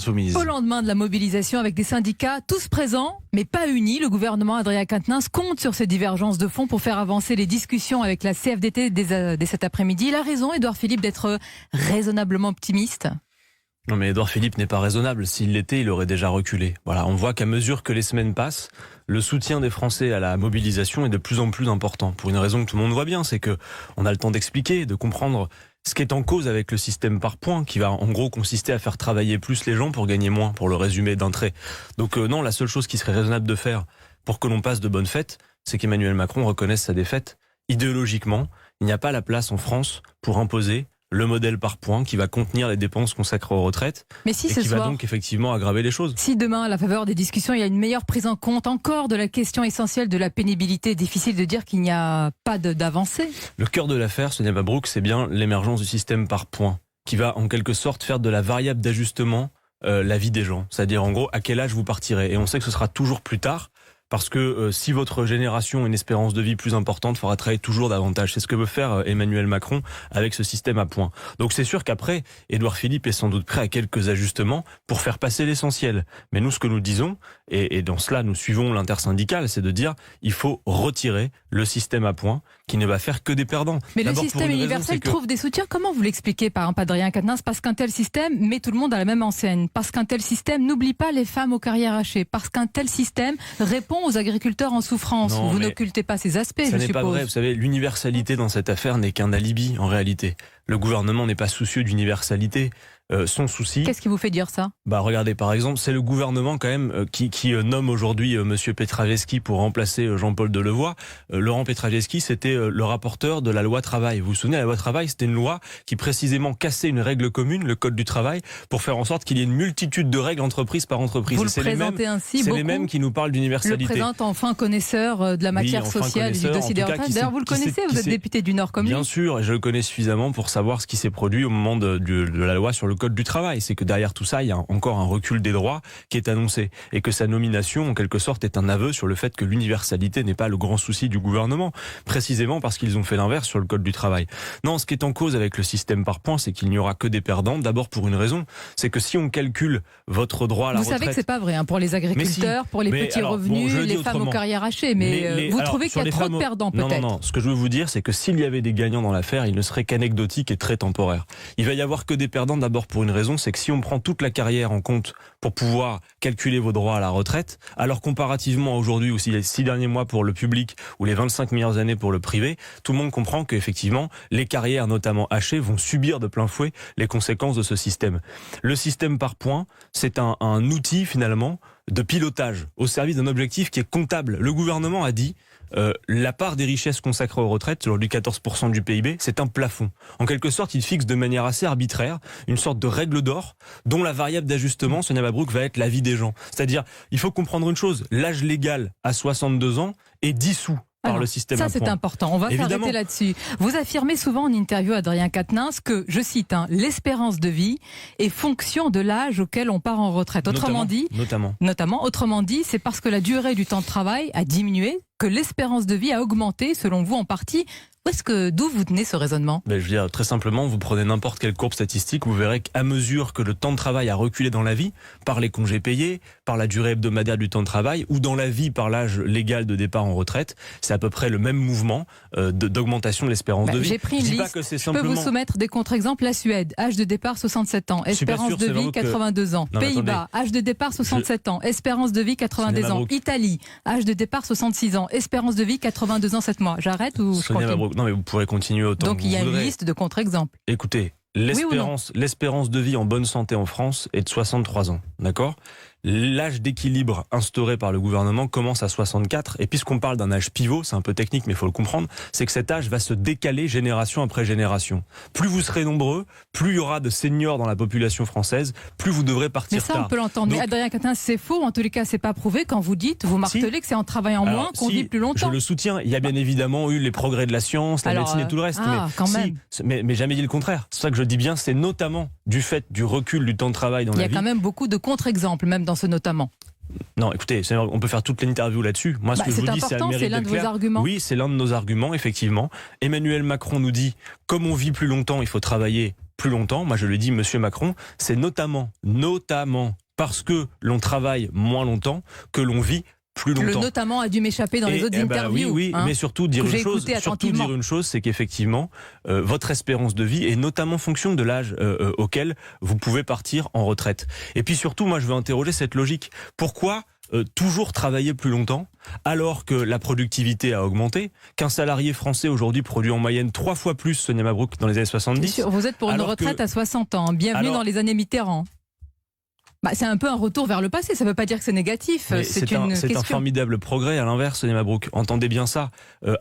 Soumise. Au lendemain de la mobilisation avec des syndicats tous présents, mais pas unis, le gouvernement Adrien Quatennens compte sur ces divergences de fond pour faire avancer les discussions avec la CFDT dès cet après-midi. Il a raison, Édouard Philippe, d'être raisonnablement optimiste. Non mais Édouard Philippe n'est pas raisonnable. S'il l'était, il aurait déjà reculé. Voilà, on voit qu'à mesure que les semaines passent, le soutien des Français à la mobilisation est de plus en plus important. Pour une raison que tout le monde voit bien, c'est que on a le temps d'expliquer, de comprendre ce qui est en cause avec le système par points, qui va en gros consister à faire travailler plus les gens pour gagner moins, pour le résumer d'un trait. Donc non, la seule chose qui serait raisonnable de faire pour que l'on passe de bonnes fêtes, c'est qu'Emmanuel Macron reconnaisse sa défaite. Idéologiquement, il n'y a pas la place en France pour imposer le modèle par points qui va contenir les dépenses consacrées aux retraites, mais si et qui va donc effectivement aggraver les choses. Si demain, à la faveur des discussions, il y a une meilleure prise en compte encore de la question essentielle de la pénibilité, difficile de dire qu'il n'y a pas d'avancée. Le cœur de l'affaire, Sonia Mabrouk, c'est bien l'émergence du système par points, qui va en quelque sorte faire de la variable d'ajustement la vie des gens. C'est-à-dire en gros à quel âge vous partirez. Et on sait que ce sera toujours plus tard. Parce que si votre génération a une espérance de vie plus importante, il faudra travailler toujours davantage. C'est ce que veut faire Emmanuel Macron avec ce système à points. Donc c'est sûr qu'après, Édouard Philippe est sans doute prêt à quelques ajustements pour faire passer l'essentiel. Mais nous, ce que nous disons, et dans cela nous suivons l'intersyndicale, c'est de dire il faut retirer le système à points qui ne va faire que des perdants. Mais le système universel trouve des soutiens. Comment vous l'expliquez, par exemple, Adrien Quatennens? Parce qu'un tel système met tout le monde à la même enseigne. Parce qu'un tel système n'oublie pas les femmes aux carrières hachées. Parce qu'un tel système répond aux agriculteurs en souffrance. Non, vous n'occultez pas ces aspects, je suppose. Ça n'est pas vrai. Vous savez, l'universalité dans cette affaire n'est qu'un alibi, en réalité. Le gouvernement n'est pas soucieux d'universalité. Son souci... Qu'est-ce qui vous fait dire ça? Regardez, par exemple, c'est le gouvernement quand même qui nomme aujourd'hui Monsieur Petraveski pour remplacer Jean-Paul Delevoye. Laurent Petraveski, c'était le rapporteur de la loi travail. Vous vous souvenez, la loi travail, c'était une loi qui précisément cassait une règle commune, le code du travail, pour faire en sorte qu'il y ait une multitude de règles entreprise par entreprise. Vous le présentez ainsi, c'est les mêmes qui nous parlent d'universalité. Le présente enfin connaisseur de la matière sociale et du dossier des retraites. D'ailleurs, vous le connaissez, vous êtes député du Nord comme lui. Bien sûr, et je le connais suffisamment pour savoir ce qui s'est produit au moment de la loi sur le code du travail. C'est que derrière tout ça, il y a encore un recul des droits qui est annoncé et que sa nomination, en quelque sorte, est un aveu sur le fait que l'universalité n'est pas le grand souci du gouvernement, précisément parce qu'ils ont fait l'inverse sur le code du travail. Non, ce qui est en cause avec le système par points, c'est qu'il n'y aura que des perdants. D'abord pour une raison, c'est que si on calcule votre droit à la retraite... Vous savez que c'est pas vrai pour les agriculteurs, pour les petits revenus, les femmes aux carrières hachées, mais vous trouvez qu'il y a trop de perdants peut-être? Non, ce que je veux vous dire, c'est que s'il y avait des gagnants dans l'affaire, il ne serait qu'anecdotique et très temporaire. Il va y avoir que des perdants d'abord pour une raison, c'est que si on prend toute la carrière en compte pour pouvoir calculer vos droits à la retraite, alors comparativement à aujourd'hui, aussi les 6 derniers mois pour le public ou les 25 meilleures années pour le privé, tout le monde comprend qu'effectivement, les carrières notamment hachées vont subir de plein fouet les conséquences de ce système. Le système par points, c'est un outil finalement de pilotage au service d'un objectif qui est comptable. Le gouvernement a dit la part des richesses consacrées aux retraites, aujourd'hui 14% du PIB, c'est un plafond. En quelque sorte, il fixe de manière assez arbitraire une sorte de règle d'or dont la variable d'ajustement, Sonia Mabrouk, va être la vie des gens. C'est-à-dire, il faut comprendre une chose, l'âge légal à 62 ans est dissous par le système à points. Ça, c'est important. On va s'arrêter là-dessus. Vous affirmez souvent en interview, Adrien Quatennens, que, je cite, l'espérance de vie est fonction de l'âge auquel on part en retraite. Autrement dit, c'est parce que la durée du temps de travail a diminué que l'espérance de vie a augmenté, selon vous, en partie. D'où vous tenez ce raisonnement? Je veux dire, très simplement, vous prenez n'importe quelle courbe statistique, vous verrez qu'à mesure que le temps de travail a reculé dans la vie, par les congés payés, par la durée hebdomadaire du temps de travail, ou dans la vie par l'âge légal de départ en retraite, c'est à peu près le même mouvement d'augmentation de l'espérance de vie. J'ai pris une liste, je peux vous soumettre des contre-exemples. La Suède, âge de départ 67 ans, espérance de vie 82 ans. Pays-Bas, âge de départ 67 ans, espérance de vie 82 ans. Italie, âge de départ 66 ans, espérance de vie 82 ans 7 mois. J'arrête ou je continue? Non, mais vous pourrez continuer autant. Donc il y a une liste de contre-exemples. Écoutez, l'espérance de vie en bonne santé en France est de 63 ans, d'accord ? L'âge d'équilibre instauré par le gouvernement commence à 64. Et puisqu'on parle d'un âge pivot, c'est un peu technique, mais il faut le comprendre, c'est que cet âge va se décaler génération après génération. Plus vous serez nombreux, plus il y aura de seniors dans la population française, plus vous devrez partir tard. Mais ça, on peut l'entendre. Mais Adrien Quatennens, c'est faux. En tous les cas, c'est pas prouvé quand vous dites, vous martelez que c'est en travaillant moins qu'on vit plus longtemps. Je le soutiens. Il y a bien évidemment eu les progrès de la science, la médecine et tout le reste. Mais jamais dit le contraire. C'est ça que je dis bien, c'est notamment du fait du recul du temps de travail dans la vie. Il y a quand même beaucoup de contre-exemples, même dans ce notamment. Non, écoutez, on peut faire toute l'interview là-dessus. Moi, ce que je vous dis, c'est l'un de vos arguments. Oui, c'est l'un de nos arguments, effectivement. Emmanuel Macron nous dit, comme on vit plus longtemps, il faut travailler plus longtemps. Moi, je le dis, Monsieur Macron, c'est notamment parce que l'on travaille moins longtemps que l'on vit plus longtemps. Le notamment a dû m'échapper dans les autres interviews. Oui, mais surtout dire une chose, c'est qu'effectivement, votre espérance de vie est notamment fonction de l'âge auquel vous pouvez partir en retraite. Et puis surtout, moi, je veux interroger cette logique. Pourquoi toujours travailler plus longtemps alors que la productivité a augmenté, qu'un salarié français aujourd'hui produit en moyenne 3 fois plus, Sonia Mabrouk, dans les années 70. Vous êtes pour une retraite à 60 ans. Bienvenue dans les années Mitterrand. C'est un peu un retour vers le passé, ça ne veut pas dire que c'est négatif. C'est un formidable progrès, à l'inverse, Sonia Mabrouk. Entendez bien ça.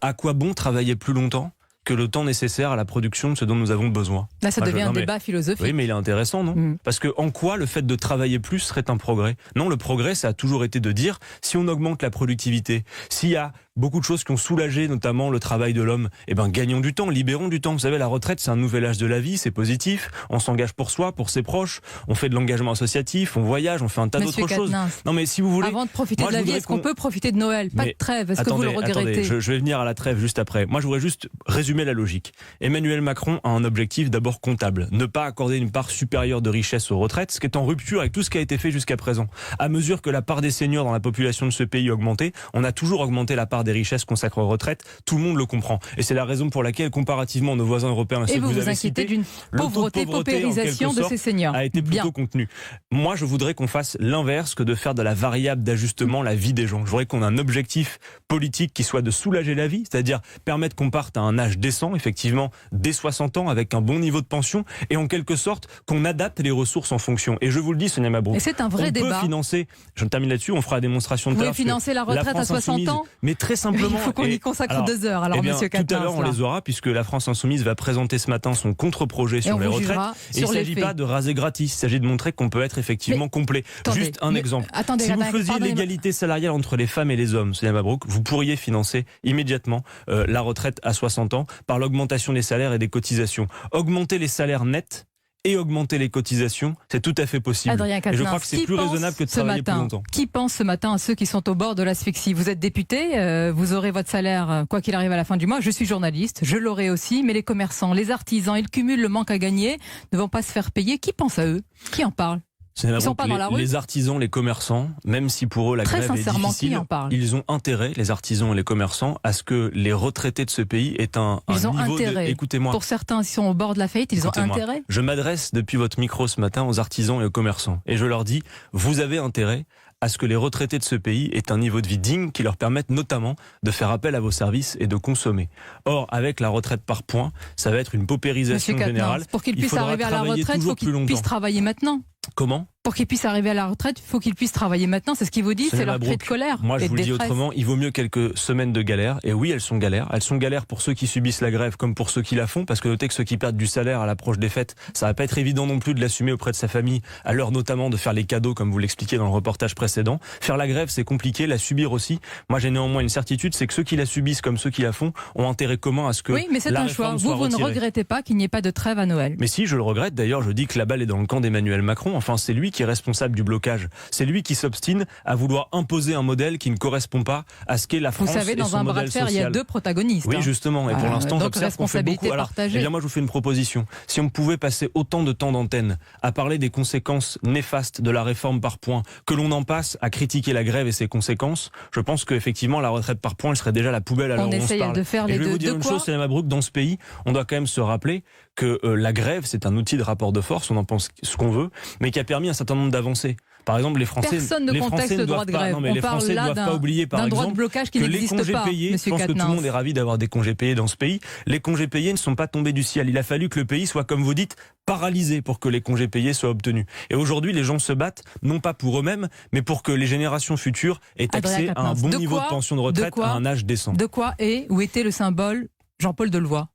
À quoi bon travailler plus longtemps que le temps nécessaire à la production de ce dont nous avons besoin? Là, ça devient un débat philosophique. Oui, mais il est intéressant, non? Parce que en quoi le fait de travailler plus serait un progrès? Non, le progrès, ça a toujours été de dire, si on augmente la productivité, s'il y a beaucoup de choses qui ont soulagé notamment le travail de l'homme, gagnons du temps, libérons du temps. Vous savez, la retraite, c'est un nouvel âge de la vie, c'est positif, on s'engage pour soi, pour ses proches, on fait de l'engagement associatif, on voyage, on fait un tas d'autres choses. Non, mais si vous voulez... Avant de profiter de la vie, est-ce qu'on peut profiter de Noël? Pas de trêve, est-ce que vous le regrettez? Attendez, je vais venir à la trêve juste après. Moi, je voudrais juste résumer la logique. Emmanuel Macron a un objectif d'abord comptable, ne pas accorder une part supérieure de richesse aux retraites, ce qui est en rupture avec tout ce qui a été fait jusqu'à présent. À mesure que la part des seniors dans la population de ce pays a augmenté, on a toujours augmenté la part des richesses consacrées aux retraites, tout le monde le comprend. Et c'est la raison pour laquelle, comparativement à nos voisins européens, et vous vous inquiétez d'une paupérisation de ces seniors, a été plutôt contenu. Moi, je voudrais qu'on fasse l'inverse que de faire de la variable d'ajustement la vie des gens. Je voudrais qu'on ait un objectif politique qui soit de soulager la vie, c'est-à-dire permettre qu'on parte à un âge décent, effectivement, dès 60 ans, avec un bon niveau de pension, et en quelque sorte, qu'on adapte les ressources en fonction. Et je vous le dis, Sonia Mabrouk, et c'est un vrai débat. On peut financer, je termine là-dessus, on fera la démonstration de Vous pouvez financer la retraite à 60 ans? Mais très simplement. Il faut qu'on y consacre 2 heures, alors Monsieur Quatennens. Tout à l'heure, on les aura, puisque la France Insoumise va présenter ce matin son contre-projet sur les retraites. Et il ne s'agit pas de raser gratis, il s'agit de montrer qu'on peut être effectivement complet. Juste un exemple. Si vous faisiez l'égalité salariale entre les femmes et les hommes, Sonia Mabrouk, vous pourriez financer immédiatement la retraite à 60 ans par l'augmentation des salaires et des cotisations. Augmenter les salaires nets et augmenter les cotisations, c'est tout à fait possible. Adrien Quatennens, et je crois que c'est plus raisonnable que de travailler plus longtemps. Qui pense ce matin à ceux qui sont au bord de l'asphyxie? Vous êtes député, vous aurez votre salaire quoi qu'il arrive à la fin du mois. Je suis journaliste, je l'aurai aussi, mais les commerçants, les artisans, ils cumulent le manque à gagner, ne vont pas se faire payer. Qui pense à eux? Qui en parle? Ils sont pas dans la rue. Les artisans, les commerçants, même si pour eux la grève est difficile, ils ont intérêt, les artisans et les commerçants, à ce que les retraités de ce pays aient un niveau de... Écoutez-moi. Pour certains, qui sont au bord de la faillite, ils ont intérêt. Je m'adresse depuis votre micro ce matin aux artisans et aux commerçants. Et je leur dis, vous avez intérêt à ce que les retraités de ce pays aient un niveau de vie digne qui leur permette notamment de faire appel à vos services et de consommer. Or, avec la retraite par points, ça va être une paupérisation générale. Pour qu'ils puissent arriver à la retraite, il faut qu'ils puissent travailler maintenant. Comment ? Pour qu'ils puissent arriver à la retraite, il faut qu'ils puissent travailler maintenant. C'est ce qu'ils vous disent, c'est leur cri de colère. Moi, je vous le dis autrement, il vaut mieux quelques semaines de galère. Et oui, elles sont galères. Elles sont galères pour ceux qui subissent la grève comme pour ceux qui la font. Parce que notez que ceux qui perdent du salaire à l'approche des fêtes, ça va pas être évident non plus de l'assumer auprès de sa famille, à l'heure notamment de faire les cadeaux, comme vous l'expliquiez dans le reportage précédent. Faire la grève, c'est compliqué. La subir aussi. Moi, j'ai néanmoins une certitude, c'est que ceux qui la subissent comme ceux qui la font ont intérêt commun à ce que oui, mais c'est un choix. Vous ne regrettez pas qu'il n'y ait pas de trêve à Noël? Mais si, je le regrette. D'ailleurs, je dis que la balle est dans le camp d'Emmanuel Macron. Enfin, c'est lui qui est responsable du blocage. C'est lui qui s'obstine à vouloir imposer un modèle qui ne correspond pas à ce qu'est la France. Vous savez, dans un bras de fer, il y a 2 protagonistes. Oui, justement. Et pour l'instant, j'observe qu'on fait beaucoup. Alors, eh bien, moi, je vous fais une proposition. Si on pouvait passer autant de temps d'antenne à parler des conséquences néfastes de la réforme par points, que l'on en passe à critiquer la grève et ses conséquences, je pense qu'effectivement, la retraite par points, elle serait déjà la poubelle à l'heure où on se parle. De faire et les je vais vous dire une chose, Sonia Mabrouk, dans ce pays, on doit quand même se rappeler que la grève, c'est un outil de rapport de force, on en pense ce qu'on veut, mais qui a permis un certain nombre d'avancées. Par exemple, les Français, personne ne conteste le droit de grève. Non, mais les Français ne doivent pas oublier, par exemple, droit de blocage qui que les congés payés, je pense que tout le monde est ravi d'avoir des congés payés dans ce pays. Les congés payés ne sont pas tombés du ciel. Il a fallu que le pays soit, comme vous dites, paralysé pour que les congés payés soient obtenus. Et aujourd'hui, les gens se battent, non pas pour eux-mêmes, mais pour que les générations futures aient accès à un bon niveau de pension de retraite à un âge décent. De quoi où était le symbole Jean-Paul Delevoye?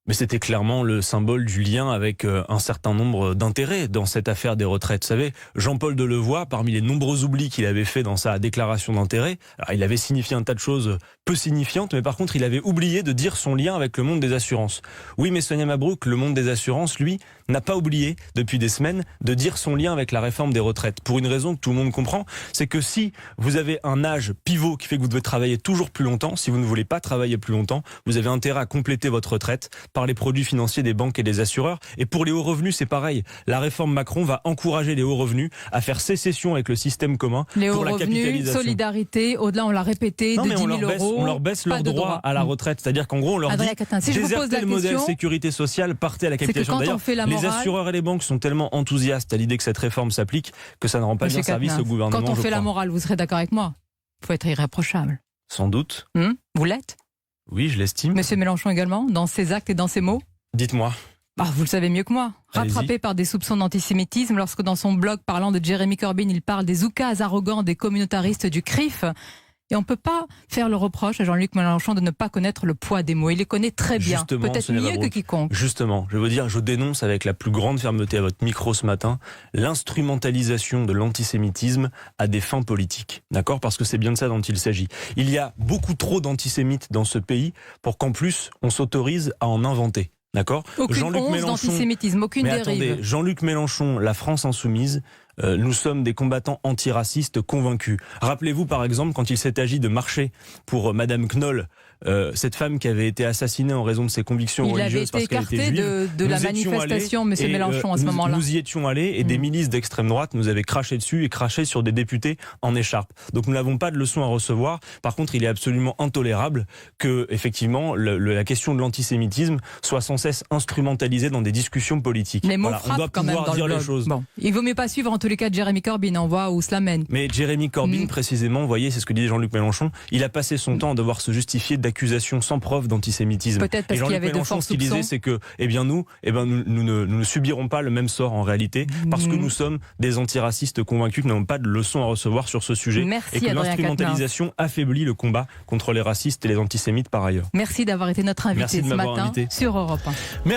Mais c'était clairement le symbole du lien avec un certain nombre d'intérêts dans cette affaire des retraites. Vous savez, Jean-Paul Delevoye, parmi les nombreux oublis qu'il avait fait dans sa déclaration d'intérêt, alors il avait signifié un tas de choses peu signifiantes, mais par contre, il avait oublié de dire son lien avec le monde des assurances. Oui, mais Sonia Mabrouk, le monde des assurances, lui, n'a pas oublié depuis des semaines de dire son lien avec la réforme des retraites. Pour une raison que tout le monde comprend, c'est que si vous avez un âge pivot qui fait que vous devez travailler toujours plus longtemps, si vous ne voulez pas travailler plus longtemps, vous avez intérêt à compléter votre retraite par les produits financiers des banques et des assureurs. Et pour les hauts revenus, c'est pareil. La réforme Macron va encourager les hauts revenus à faire sécession avec le système commun les pour hauts la revenus, capitalisation. Solidarité, au-delà on l'a répété, non, de mais 10 000 euros. On leur baisse leur droit à la retraite. C'est-à-dire qu'en gros, on leur dit désertez le modèle sécurité sociale, partez à la capitalisation. D'ailleurs, les assureurs et les banques sont tellement enthousiastes à l'idée que cette réforme s'applique que ça ne rend pas bien service au gouvernement. Quand on fait la morale, vous serez d'accord avec moi? Il faut être irréprochable. Sans doute. Vous l'êtes? Oui, je l'estime. Monsieur Mélenchon également, dans ses actes et dans ses mots? Dites-moi. Vous le savez mieux que moi. Rattrapé par des soupçons d'antisémitisme, lorsque dans son blog parlant de Jeremy Corbyn, il parle des oukas arrogants des communautaristes du CRIF. Et on ne peut pas faire le reproche à Jean-Luc Mélenchon de ne pas connaître le poids des mots. Il les connaît très bien, peut-être mieux que quiconque. Justement, je veux dire, je dénonce avec la plus grande fermeté à votre micro ce matin l'instrumentalisation de l'antisémitisme à des fins politiques. D'accord ? Parce que c'est bien de ça dont il s'agit. Il y a beaucoup trop d'antisémites dans ce pays pour qu'en plus on s'autorise à en inventer. D'accord ? Aucune once d'antisémitisme, aucune dérive. Attendez, Jean-Luc Mélenchon, la France insoumise, nous sommes des combattants antiracistes convaincus. Rappelez-vous par exemple quand il s'est agi de marcher pour Madame Knoll, cette femme qui avait été assassinée en raison de ses convictions religieuses parce qu'elle était juive. Il avait été écarté de la manifestation, Monsieur Mélenchon, à ce moment-là. Nous y étions allés et des milices d'extrême droite nous avaient craché dessus et craché sur des députés en écharpe. Donc nous n'avons pas de leçon à recevoir. Par contre, il est absolument intolérable que, effectivement, la question de l'antisémitisme soit sans cesse instrumentalisée dans des discussions politiques. Les mots frappent quand même dans le blog. Bon. Il vaut mieux pas suivre en tous les cas Jeremy Corbyn, on voit où cela mène. Mais Jeremy Corbyn, précisément, vous voyez, c'est ce que disait Jean-Luc Mélenchon, il a passé son temps à devoir se justifier d'accusations sans preuve d'antisémitisme. Peut-être parce qu'il y avait de forts soupçons. Ce qu'il disait, c'est que, nous ne subirons pas le même sort en réalité, parce que nous sommes des antiracistes convaincus qui n'avons pas de leçons à recevoir sur ce sujet. Merci, et que l'instrumentalisation affaiblit le combat contre les racistes et les antisémites par ailleurs. Merci d'avoir été notre invité ce matin sur Europe 1. Merci.